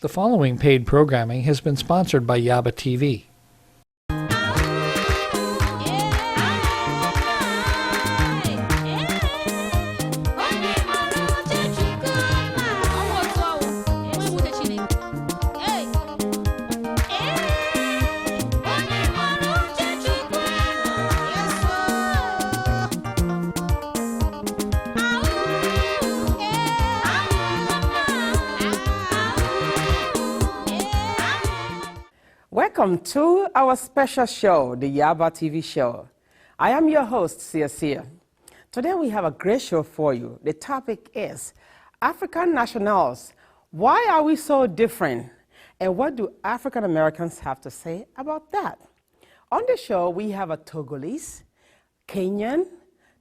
The following paid programming has been sponsored by YABA TV. Welcome to our special show, the YABA TV Show. I am your host, Sia. Today we have a great show for you. The topic is African nationals. Why are we so different? And what do African Americans have to say about that? On the show, we have a Togolese, Kenyan,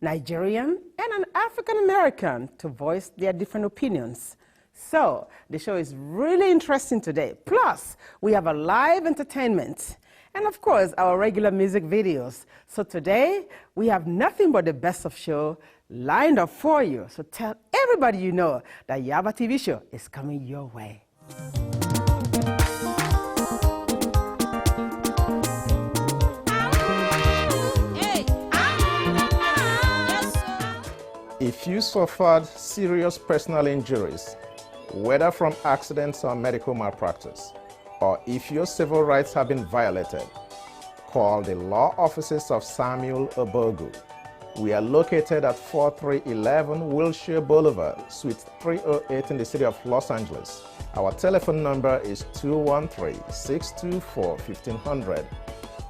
Nigerian, and an African American to voice their different opinions. So, the show is really interesting today. Plus, we have a live entertainment and, of course, our regular music videos. So today, we have nothing but the best of show lined up for you. So tell everybody you know that YABA TV Show is coming your way. If you suffered serious personal injuries, whether from accidents or medical malpractice, or if your civil rights have been violated, call the law offices of Samuel Obogu. We are located at 4311 Wilshire Boulevard, Suite 308 in the city of Los Angeles. Our telephone number is 213-624-1500.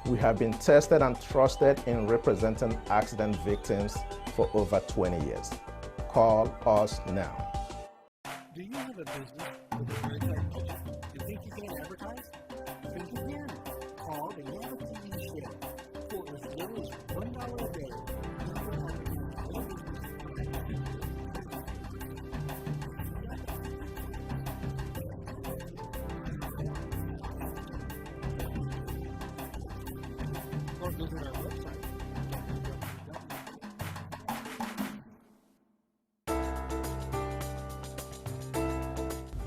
We have been tested and trusted in representing accident victims for over 20 years. Call us now. Do you have a business with a franchise budget? You think you can advertise? Think again. Call the YABA TV Show for as little as $1 a day. Or visit our website.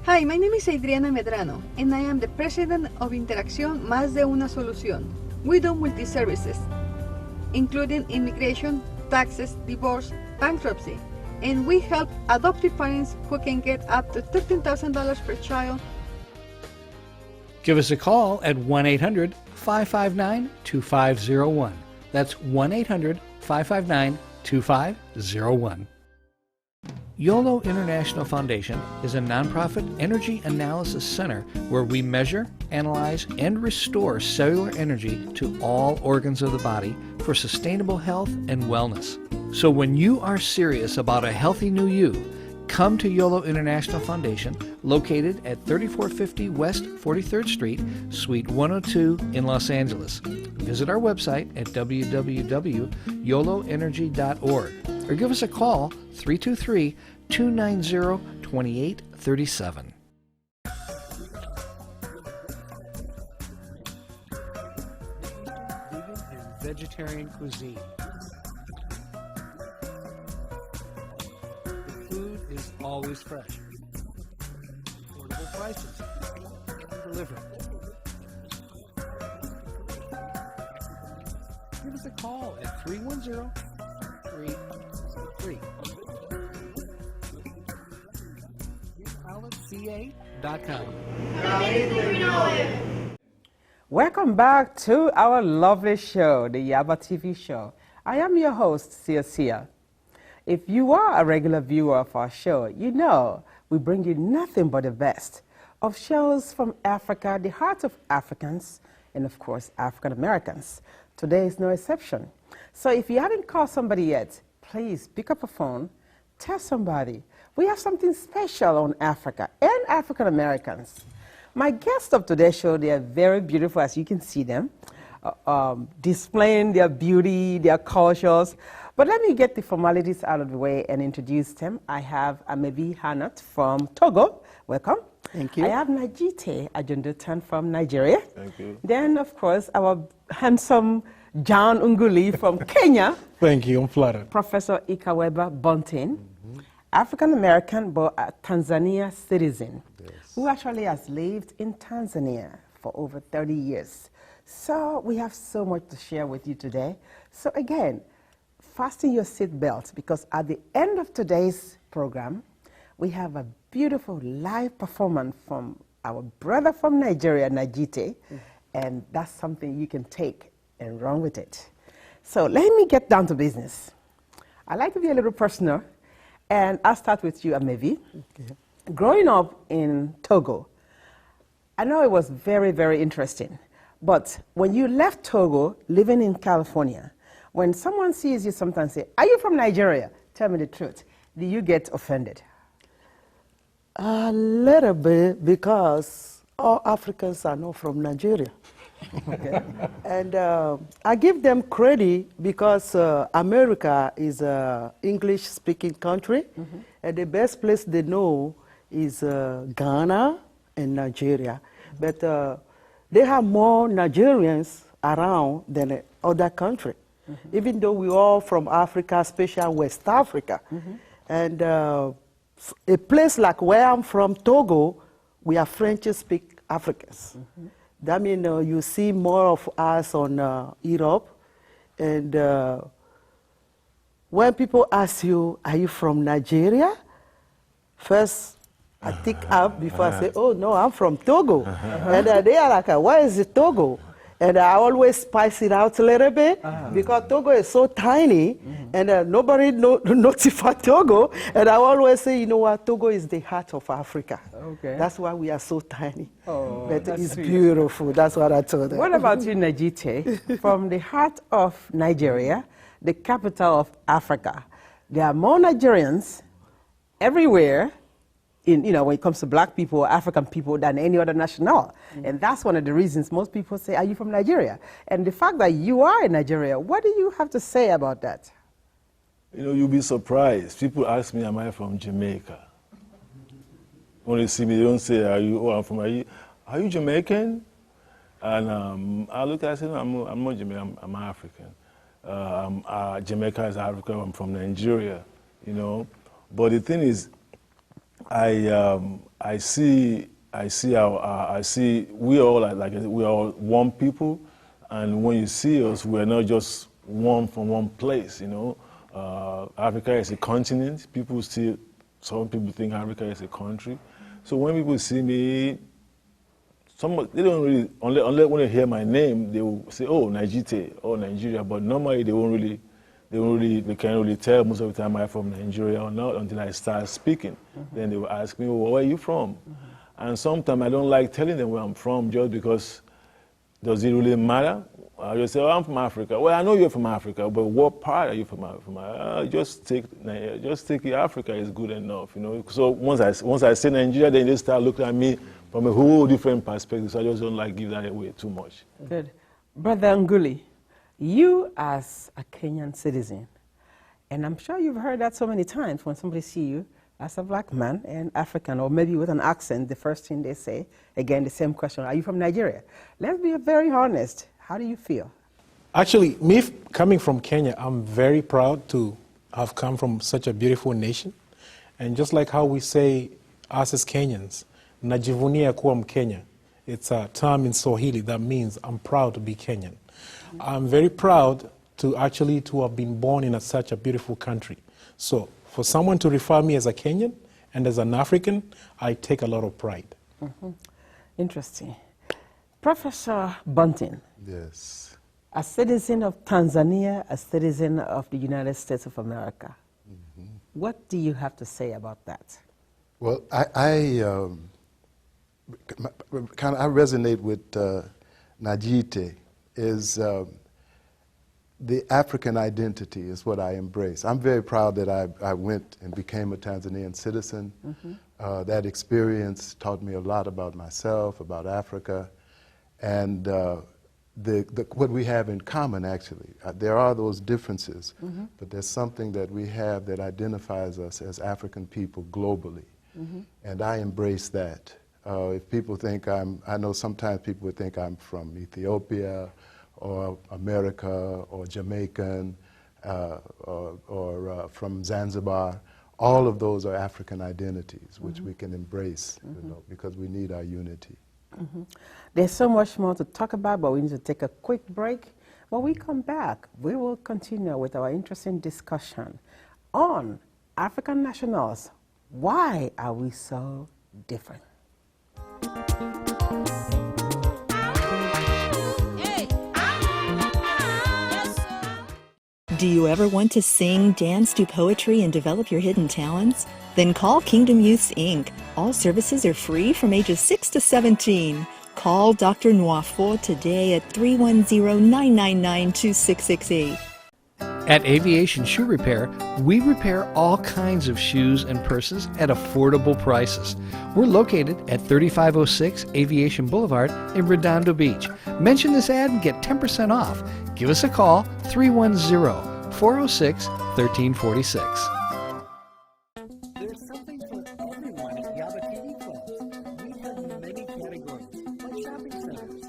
Hi, my name is Adriana Medrano, and I am the president of Interacción Más de Una Solución. We do multi-services, including immigration, taxes, divorce, bankruptcy, and we help adoptive parents who can get up to $13,000 per child. Give us a call at 1-800-559-2501. That's 1-800-559-2501. YOLO International Foundation is a nonprofit energy analysis center where we measure, analyze, and restore cellular energy to all organs of the body for sustainable health and wellness. So when you are serious about a healthy new you, come to YOLO International Foundation, located at 3450 West 43rd Street, Suite 102 in Los Angeles. Visit our website at www.yoloenergy.org or give us a call 323-290-2837. Vegan and vegetarian cuisine. The food is always fresh. Affordable prices. Delivered. Give us a call at 310-333. outletca.com. Welcome back to our lovely show, the YABA TV Show. I am your host, Sia. If you are a regular viewer of our show, you know we bring you nothing but the best of shows from Africa, the heart of Africans, and of course, African Americans. Today is no exception. So if you haven't called somebody yet, please pick up a phone, tell somebody. We have something special on Africa and African Americans. My guests of today's show, they are very beautiful, as you can see them, displaying their beauty, their cultures. But let me get the formalities out of the way and introduce them. I have Amebi Hanat from Togo. Welcome. Thank you. I have Najite Ajondotan from Nigeria. Thank you. Then, of course, our handsome John Unguli from Kenya. Thank you, I'm flattered. Professor Ikaweba Bunting. African-American, but a Tanzania citizen, who actually has lived in Tanzania for over 30 years. So we have so much to share with you today. So again, fasten your seatbelt, because at the end of today's program, we have a beautiful live performance from our brother from Nigeria, Najite, and that's something you can take and run with it. So let me get down to business. I like to be a little personal, and I'll start with you, Amevi. Okay. Growing up in Togo, I know it was very, very interesting, but when you left Togo, living in California, when someone sees you sometimes say, "Are you from Nigeria?" Tell me the truth. Do you get offended? A little bit, because all Africans are not from Nigeria. Okay. And I give them credit because America is an English-speaking country, and the best place they know is Ghana and Nigeria. But they have more Nigerians around than other countries, even though we're all from Africa, especially West Africa. And a place like where I'm from, Togo, we are French-speaking Africans. That means you see more of us on Europe. And when people ask you, "Are you from Nigeria?" First, I think up before I say, "Oh, no, I'm from Togo." And they are like, "Where is it, Togo?" And I always spice it out a little bit, because Togo is so tiny, and nobody notifies Togo. And I always say, you know what, Togo is the heart of Africa. Okay. That's why we are so tiny. Oh, but it's sweet. Beautiful. That's what I told them. What about you, Najite? From the heart of Nigeria, the capital of Africa, there are more Nigerians everywhere, when it comes to black people or African people, than any other national. And that's one of the reasons most people say, "Are you from Nigeria?" And the fact that you are in Nigeria, what do you have to say about that? You'll be surprised. People ask me, "Am I from Jamaica?" When they see me, they don't say, "Are you Jamaican?" And I look at it and say, "No, I'm not Jamaican, I'm African. Jamaica is Africa, I'm from Nigeria, But the thing is, I see we all we are one people, and when you see us, we're not just one from one place. Africa is a continent. Some people think Africa is a country. So when people see me, they don't really, unless when they hear my name, they will say, "Oh, Najite," or Nigeria. But normally they can't really tell most of the time I'm from Nigeria or not until I start speaking. Then they will ask me, "Well, where are you from?" And sometimes I don't like telling them where I'm from, just because, does it really matter? I just say, "Oh, I'm from Africa." "Well, I know you're from Africa, but what part are you from? Just take Africa is good enough, So once I say Nigeria, then they start looking at me from a whole different perspective. So I just don't like give that away too much. Good, Brother Nguli. You as a Kenyan citizen, and I'm sure you've heard that so many times when somebody sees you as a black man and African, or maybe with an accent, the first thing they say, again, the same question, "Are you from Nigeria?" Let's be very honest. How do you feel? Actually, me coming from Kenya, I'm very proud to have come from such a beautiful nation. And just like how we say, us as Kenyans, najivunia kuwa Mkenya, it's a term in Swahili that means I'm proud to be Kenyan. I'm very proud to have been born in such a beautiful country. So for someone to refer me as a Kenyan and as an African, I take a lot of pride. Interesting. Professor Bunting. Yes. A citizen of Tanzania, a citizen of the United States of America. What do you have to say about that? Well, I resonate with Najite. Is the African identity is what I embrace. I'm very proud that I went and became a Tanzanian citizen. That experience taught me a lot about myself, about Africa, and what we have in common, actually. There are those differences, but there's something that we have that identifies us as African people globally, and I embrace that. If people think I know sometimes people would think I'm from Ethiopia or America or Jamaican or from Zanzibar. all of those are African identities, which we can embrace, you know, because we need our unity. There's so much more to talk about, but we need to take a quick break. When we come back, we will continue with our interesting discussion on African nationals. Why are we so different? Do you ever want to sing, dance, do poetry, and develop your hidden talents? Then call Kingdom Youths, Inc. All services are free from ages 6 to 17. Call Dr. Nwafo today at 310-999-2668. At Aviation Shoe Repair, we repair all kinds of shoes and purses at affordable prices. We're located at 3506 Aviation Boulevard in Redondo Beach. Mention this ad and get 10% off. Give us a call, 310-406-1346. There's something for everyone at YABA TV Clubs. We have many categories, like shopping centers.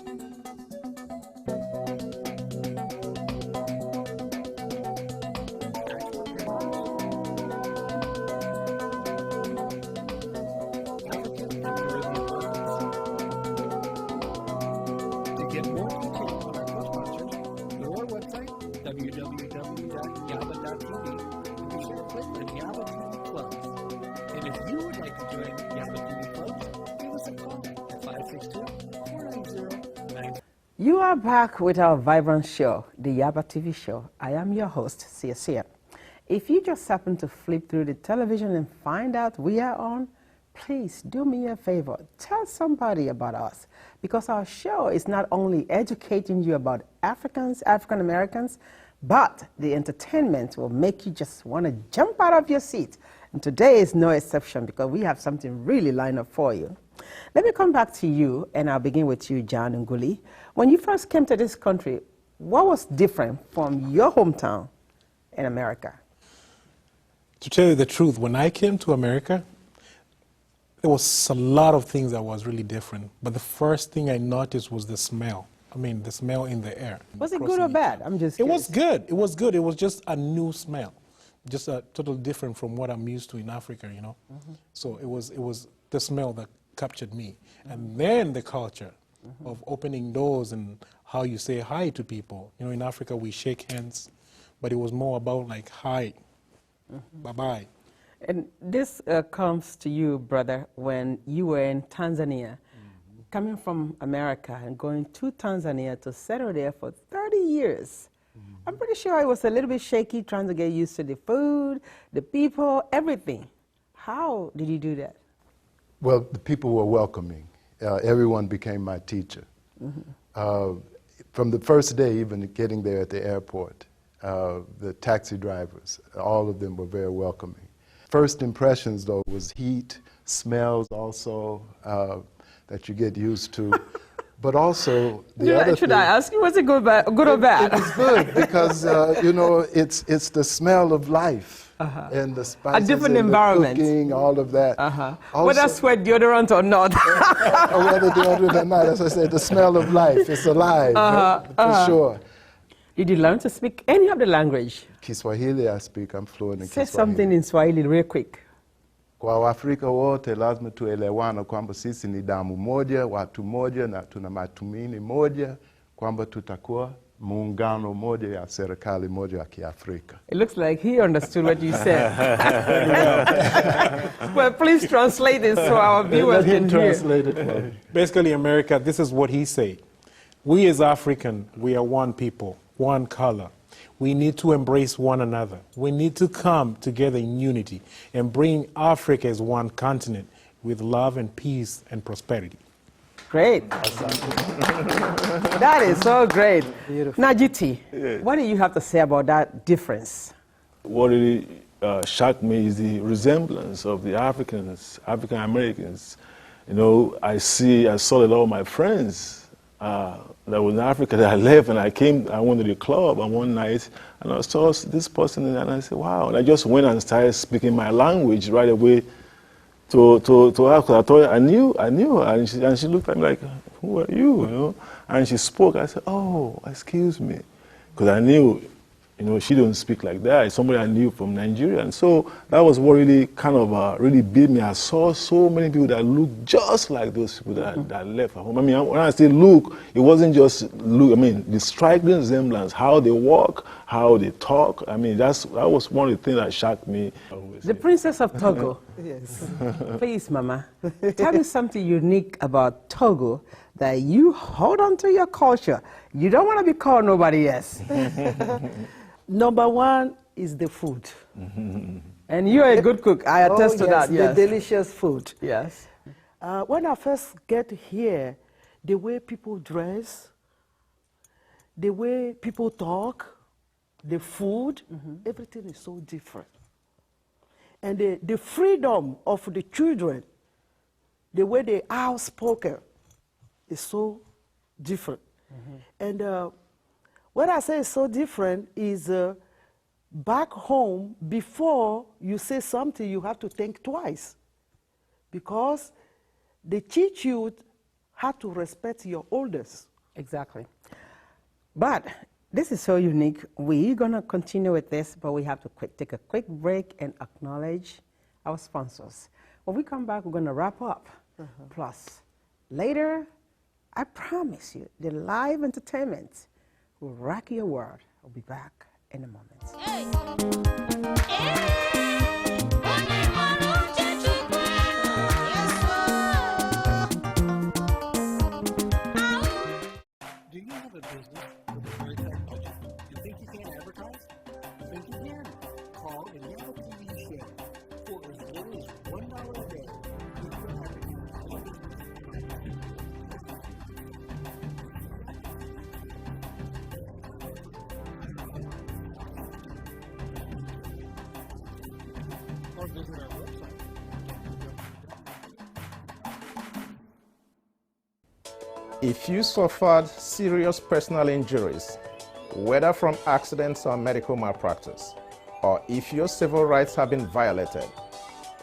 To get more details on our co-sponsors, go to our website, www.yaba.tv, and be sure to click on YABA TV Clubs. And if you would like to join YABA TV Clubs, give us a call at 562-490-9. You are back with our vibrant show, the YABA TV Show. I am your host, Sia. If you just happen to flip through the television and find out we are on, please do me a favor. Tell somebody about us, because our show is not only educating you about Africans, African Americans, but the entertainment will make you just want to jump out of your seat. And today is no exception, because we have something really lined up for you. Let me come back to you, and I'll begin with you, John Nguli. When you first came to this country, what was different from your hometown in America? To tell you the truth, when I came to America, there was a lot of things that was really different. But the first thing I noticed was the smell. I mean, the smell in the air. Was it good or bad? I'm just It curious. was good. It was good. It was just a new smell. Just a totally different from what I'm used to in Africa, you know. So it was the smell that captured me. And then the culture of opening doors and how you say hi to people. You know, in Africa we shake hands, but it was more about like hi, bye-bye. And this comes to you, brother, when you were in Tanzania, coming from America and going to Tanzania to settle there for 30 years. I'm pretty sure it was a little bit shaky trying to get used to the food, the people, everything. How did you do that? Well, the people were welcoming. Everyone became my teacher. From the first day, even getting there at the airport, the taxi drivers, all of them were very welcoming. First impressions, though, was heat, smells also that you get used to. But also, the other Should thing, I ask you, was it good, or it bad? was good because, you know, it's the smell of life and the spices different and environment. the cooking, all of that. Whether sweat deodorant or not. Or whether deodorant or not, as I said, the smell of life, it's alive, for sure. Did you learn to speak any of the language? Kiswahili I speak, I'm fluent in Say Kiswahili. something in Swahili real quick. Kwa Waafrika wote lazima tuelewane kwamba sisi ni damu moja, watu moja, na tuna matumaini moja kwamba tutakuwa muungano moja ya serikali moja ya Kiafrika. It looks like he understood what you said. Well, please translate this so our viewers can hear. Translate it for me. Basically, America, this is what he said. We as African, we are one people, one color. We need to embrace one another. We need to come together in unity and bring Africa as one continent with love and peace and prosperity. Great. That is so great. Beautiful. Najiti, what do you have to say about that difference? What really shocked me is the resemblance of the Africans, African Americans. You know, I saw a lot of my friends that was in Africa that I left, and I went to the club on one night, and I saw this person, and I said, wow. And I just went and started speaking my language right away to her, because I thought I knew her, and she looked at me like, who are you, you know? And she spoke. I said, oh, excuse me, because I knew you know, she don't speak like that. It's somebody I knew from Nigeria. And so that was what really kind of really beat me. I saw so many people that looked just like those people that left at home. I mean, when I say look, it wasn't just look. I mean, the striking resemblance, how they walk, how they talk. I mean, that was one of the things that shocked me. The Princess of Togo. Yes. Please, Mama, tell me something unique about Togo that you hold on to your culture. You don't want to be called nobody else. Number one is the food. And you're a good cook. I attest to that. Yes. The delicious food. Yes. When I first get here, the way people dress, the way people talk, the food, everything is so different. And the freedom of the children, the way they are outspoken, is so different. And what I say is so different is back home, before you say something, you have to think twice, because they teach you how to respect your elders. Exactly. But this is so unique. We're going to continue with this, but we have to take a quick break and acknowledge our sponsors. When we come back, we're going to wrap up. Plus, later, I promise you, the live entertainment will rock your world. I'll be back in a moment. Do you have a business with a very tight budget? You think you can't advertise? Think again. Call the YABA TV Show. For as little as $1 a day, you can advertise. Or visit our website. If you suffered serious personal injuries, whether from accidents or medical malpractice, or if your civil rights have been violated,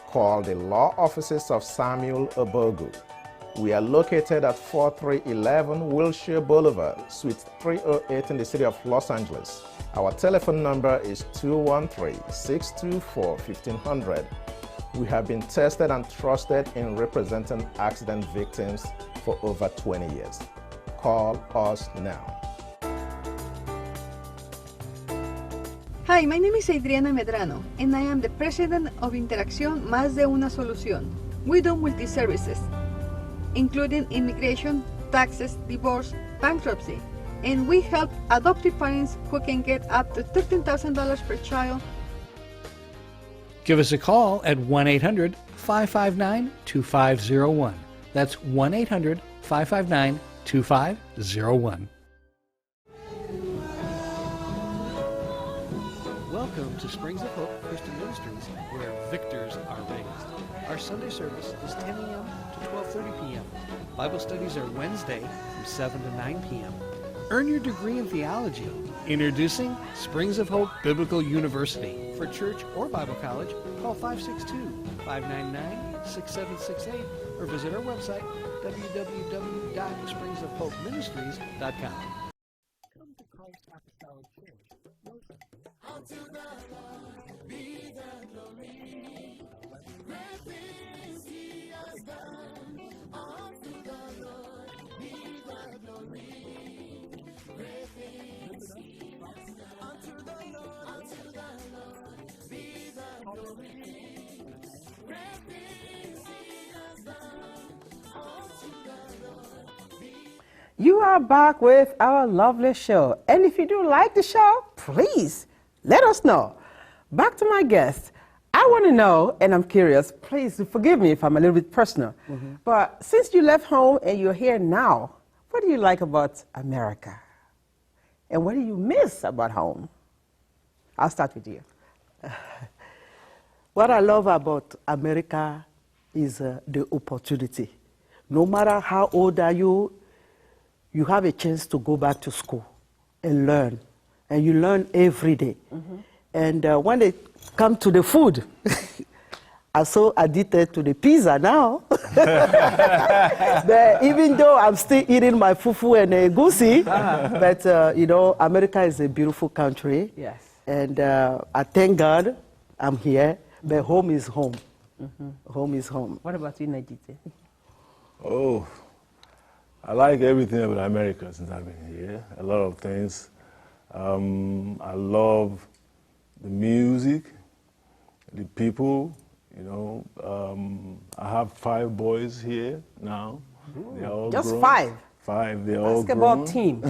call the law offices of Samuel Obogu. We are located at 4311 Wilshire Boulevard, Suite 308 in the city of Los Angeles. Our telephone number is 213-624-1500. We have been tested and trusted in representing accident victims for over 20 years. Call us now. Hi, my name is Adriana Medrano, and I am the president of Interacción Más de Una Solución. We do multi-services, including immigration, taxes, divorce, bankruptcy, and we help adoptive parents who can get up to $13,000 per child. Give us a call at 1-800-559-2501. That's 1-800-559-2501. Welcome to Springs of Hope Christian Ministries, where victors are raised. Our Sunday service is 10 a.m. to 12:30 p.m. Bible studies are Wednesday from 7 to 9 p.m. Earn your degree in theology. Introducing Springs of Hope Biblical University. For church or Bible college, call 562-599-6768 or visit our website, www.springsofhopeministries.com. Come to Christ Apostolic Church. Unto the Lord be the glory. Great things He has done. Unto the Lord be the glory. Great things He has done. Unto the Lord be the glory. Great things He has done. Unto the Lord be. You are back with our lovely show. And if you do like the show, please let us know. Back to my guest. I want to know, and I'm curious, please forgive me if I'm a little bit personal, but since you left home and you're here now, what do you like about America? And what do you miss about home? I'll start with you. What I love about America is the opportunity. No matter how old are you, you have a chance to go back to school and learn. And you learn every day. And when it comes to the food, I'm so addicted to the pizza now. But even though I'm still eating my fufu and egusi, but you know, America is a beautiful country. Yes. And I thank God I'm here, but home is home. Home is home. What about you, Najite? Oh, I like everything about America since I've been here. A lot of things. I love the music, the people. You know, I have 5 boys here now. They're all Just grown. 5? 5. They're all Basketball grown. team.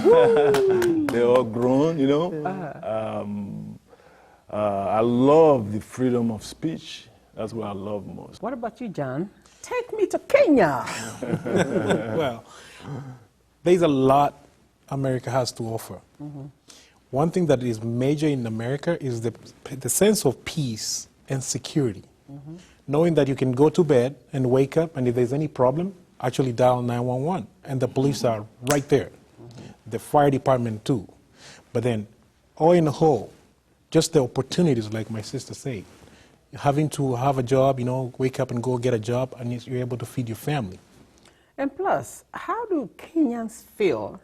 They're all grown. You know. I love the freedom of speech. That's what I love most. What about you, John? Take me to Kenya. Well, there's a lot America has to offer. One thing that is major in America is the sense of peace and security. Knowing that you can go to bed and wake up, and if there's any problem, actually dial 911, and the police are right there. The fire department too. But then, all in the whole, just the opportunities, like my sister said, having to have a job, you know, wake up and go get a job, and you're able to feed your family. And plus, how do Kenyans feel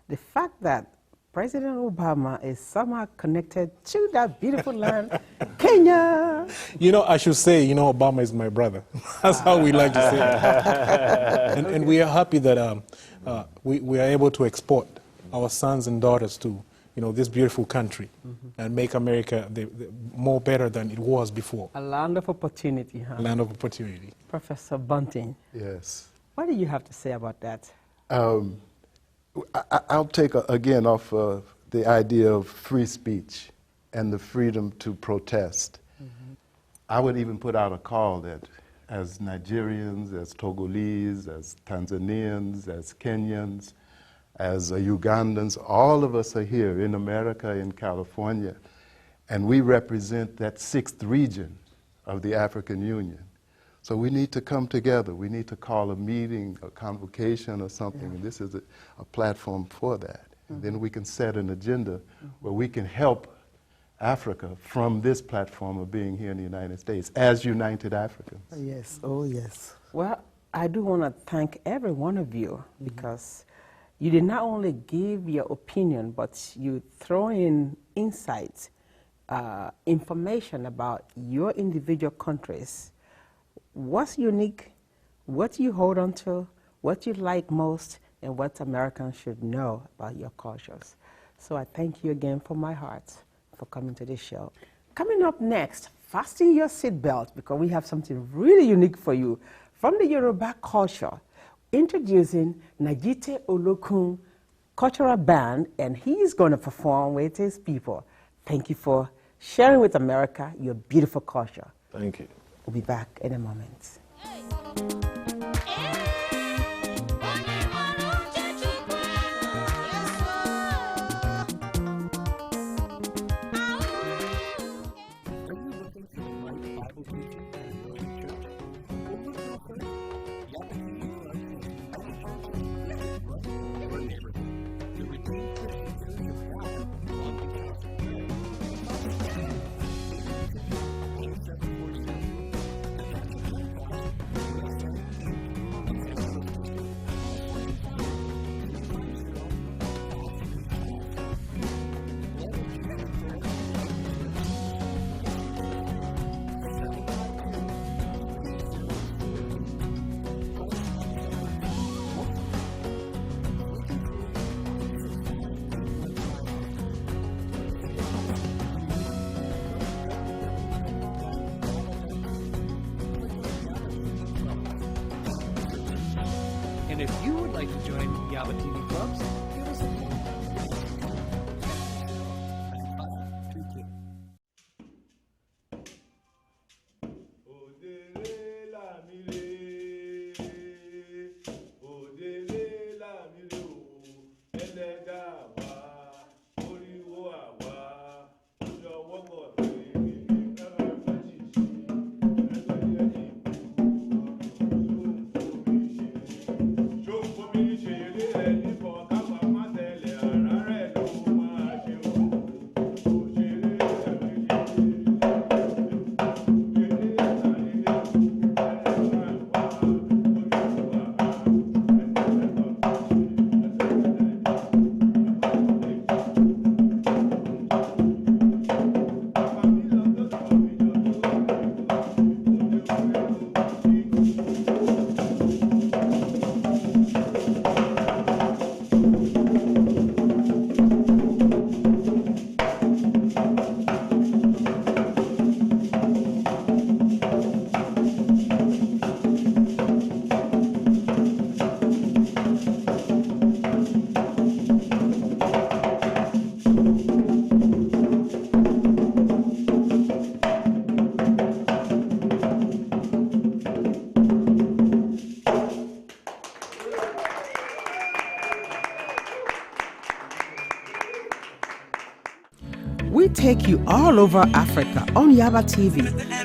the fact that President Obama is somehow connected to that beautiful land, Kenya? You know, I should say, you know, Obama is my brother. That's how we like to say it. And we are happy that we are able to export our sons and daughters to, you know, this beautiful country and make America more better than it was before. A land of opportunity, huh? Land of opportunity. Professor Bunting, Yes. what do you have to say about that? I'll take, again, off the idea of free speech and the freedom to protest. I would even put out a call that as Nigerians, as Togolese, as Tanzanians, as Kenyans, as Ugandans, all of us are here in America, in California, and we represent that 6th region of the African Union. So we need to come together. We need to call a meeting, a convocation or something, and this is a platform for that. And then we can set an agenda where we can help Africa from this platform of being here in the United States as United Africans. Yes, oh yes. Well, I do want to thank every one of you because you did not only give your opinion, but you throw in insights, information about your individual countries. What's unique, what you hold on to, what you like most, and what Americans should know about your cultures. So I thank you again from my heart for coming to this show. Coming up next, fasten your seatbelt because we have something really unique for you from the Yoruba culture. Introducing Najite Olokun Cultural Band, and he's going to perform with his people. Thank you for sharing with America your beautiful culture. Thank you. We'll be back in a moment. And if you would like to join YABA TV clubs, give us a call. Show for me, we take you all over Africa on YABA TV.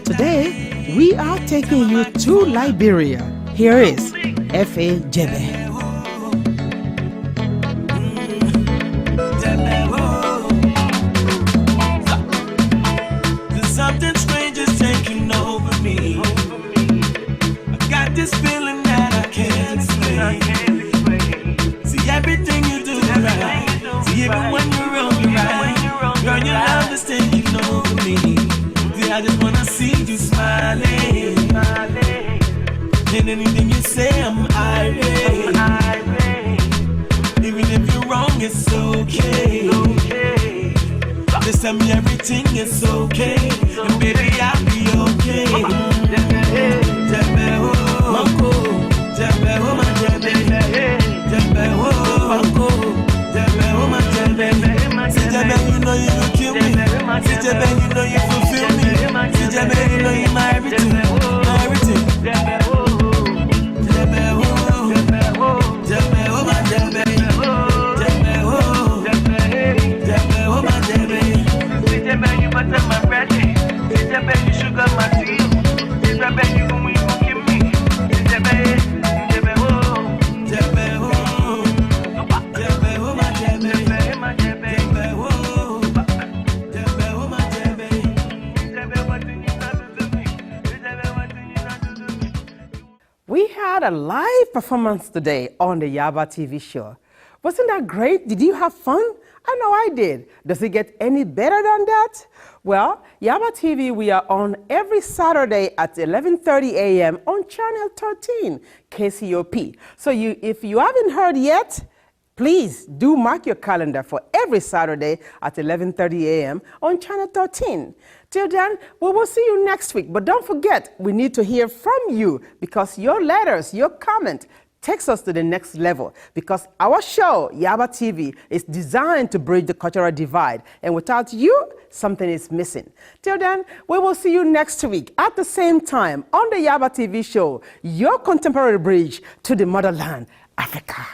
Today, we are taking you to Liberia. Here is F.A. Jebe. Something strange is taking over me. I got this feeling that I can't explain. See everything you do right. See even when you're wrong, you're right. Girl, your love is taking over me. See, I just wanna see you smiling. And anything you say, I'm irate. Even if you're wrong, it's okay. Just tell me everything is okay, and baby I'll be okay. Jebe oh, mango, jebe oh my jebe, jebe oh, mango, jebe oh my jebe. See jebe, you know you will kill me. See jebe, you know you fulfill me. See jebe, you know you my everything, my everything. Jebe oh, jebe oh, jebe oh my jebe, jebe oh, jebe oh my jebe. You butter my bread, you sugar my tea, you when you give me, We had a live performance today on the YABA TV show. Wasn't that great? Did you have fun? I know I did. Does it get any better than that? Well, YABA TV, we are on every Saturday at 11:30 a.m. on Channel 13, KCOP. So if you haven't heard yet, please do mark your calendar for every Saturday at 11:30 a.m. on Channel 13. Till then, we will see you next week. But don't forget, we need to hear from you because your letters, your comment, takes us to the next level, because our show, YABA TV, is designed to bridge the cultural divide, and without you, something is missing. Till then, we will see you next week at the same time on the YABA TV show, your contemporary bridge to the motherland, Africa.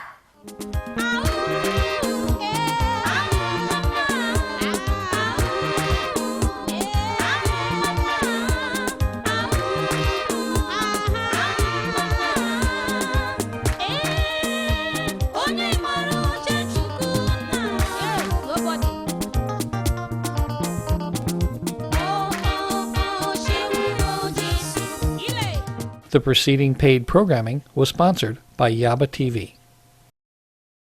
The preceding paid programming was sponsored by YABA TV.